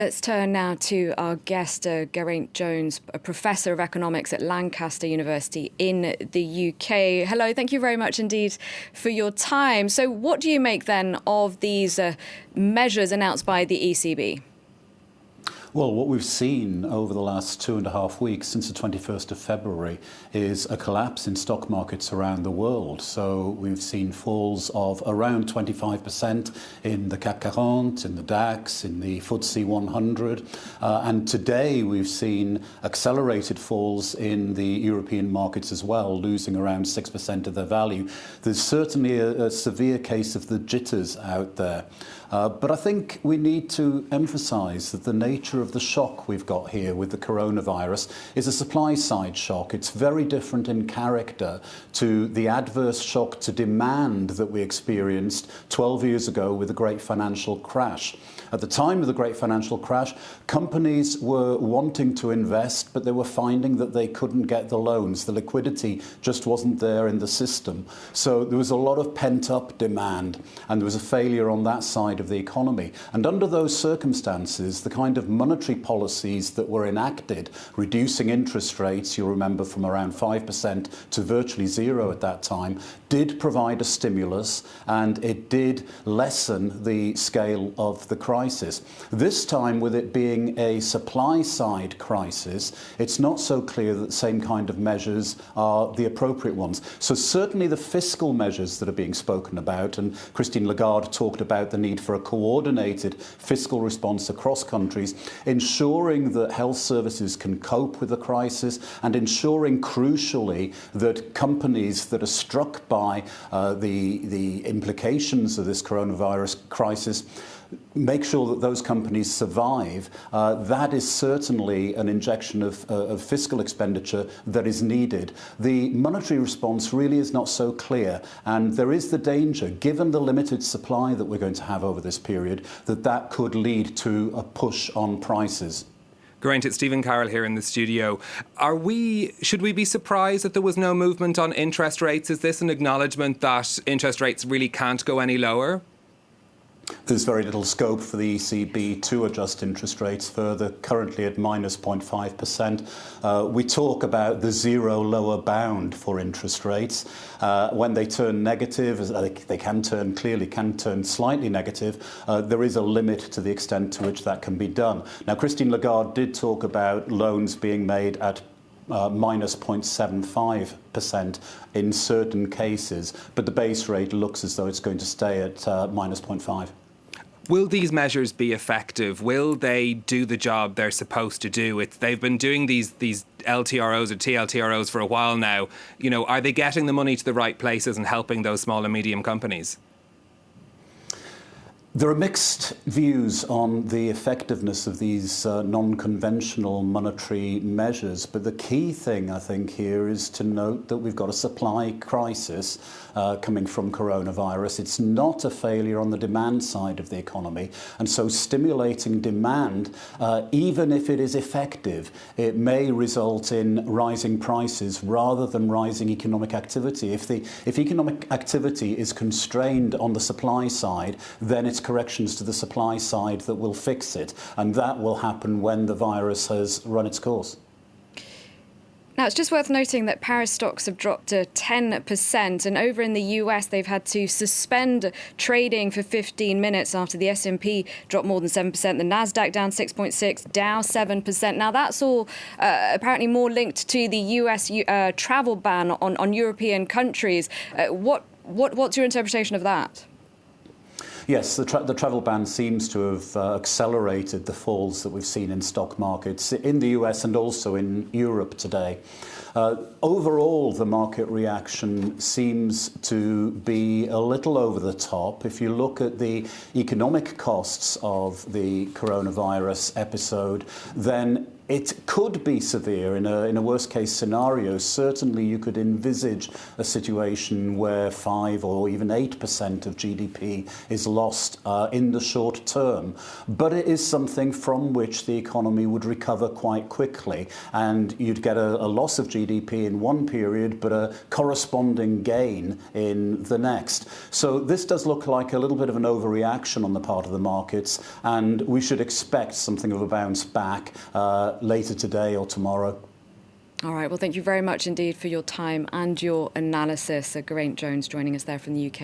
Let's turn now to our guest, Geraint Johnes, a professor of economics at Lancaster University in the UK. Hello, thank you very much indeed for your time. So what do you make then of these measures announced by the ECB? Well, what we've seen over the last 2.5 weeks, since the 21st of February, is a collapse in stock markets around the world. So we've seen falls of around 25% in the Carroll, in the DAX, in the FTSE 100. And today we've seen accelerated falls in the European markets as well, losing around 6% of their value. There's certainly a severe case of the jitters out there. But I think we need to emphasise that the nature of the shock we've got here with the coronavirus is a supply-side shock. It's very different in character to the adverse shock to demand that we experienced 12 years ago with the Great Financial Crash. At the time of the Great Financial Crash, companies were wanting to invest, but they were finding that they couldn't get the loans. The liquidity just wasn't there in the system. So there was a lot of pent-up demand, and there was a failure on that side of the economy. And under those circumstances, the kind of monetary policies that were enacted, reducing interest rates, you'll remember from around 5% to virtually zero at that time, did provide a stimulus, and it did lessen the scale of the crisis. This time, with it being a supply-side crisis, it's not so clear that the same kind of measures are the appropriate ones. So certainly the fiscal measures that are being spoken about, and Christine Lagarde talked about the need for a coordinated fiscal response across countries, ensuring that health services can cope with the crisis, and ensuring, crucially, that companies that are struck by the implications of this coronavirus crisis make sure that those companies survive. That is certainly an injection of fiscal expenditure that is needed. The monetary response really is not so clear, and there is the danger, given the limited supply that we're going to have over this period, that that could lead to a push on prices. Geraint, it's Carroll here in the studio. Should we be surprised that there was no movement on interest rates? Is this an acknowledgement that interest rates really can't go any lower? There's very little scope for the ECB to adjust interest rates further, currently at minus 0.5%. We talk about the zero lower bound for interest rates. When they turn negative, they can turn slightly negative, there is a limit to the extent to which that can be done. Now, Christine Lagarde did talk about loans being made at minus 0.75% in certain cases, but the base rate looks as though it's going to stay at minus 0.5. Will these measures be effective? Will they do the job they're supposed to do? They've been doing these LTROs or TLTROs for a while now. You know, are they getting the money to the right places and helping those small and medium companies? There are mixed views on the effectiveness of these non-conventional monetary measures, but the key thing, I think, here is to note that we've got a supply crisis coming from coronavirus. It's not a failure on the demand side of the economy, and so stimulating demand, even if it is effective, it may result in rising prices rather than rising economic activity. If economic activity is constrained on the supply side, then it's corrections to the supply side that will fix it, and that will happen when the virus has run its course. Now, it's just worth noting that Paris stocks have dropped to 10%, and over in the US, they've had to suspend trading for 15 minutes after the S&P dropped more than 7%, the Nasdaq down 6.6%, Dow 7%. Now, that's all apparently more linked to the US travel ban on European countries. What's your interpretation of that? Yes, the travel ban seems to have accelerated the falls that we've seen in stock markets in the US and also in Europe today. Overall, the market reaction seems to be a little over the top. If you look at the economic costs of the coronavirus episode, then It could be severe in a worst-case scenario. Certainly, you could envisage a situation where 5 or even 8% of GDP is lost in the short term. But it is something from which the economy would recover quite quickly, and you'd get a loss of GDP in one period, but a corresponding gain in the next. So this does look like a little bit of an overreaction on the part of the markets, and we should expect something of a bounce back later today or tomorrow. All right. Well, thank you very much indeed for your time and your analysis. Geraint Johnes joining us there from the UK.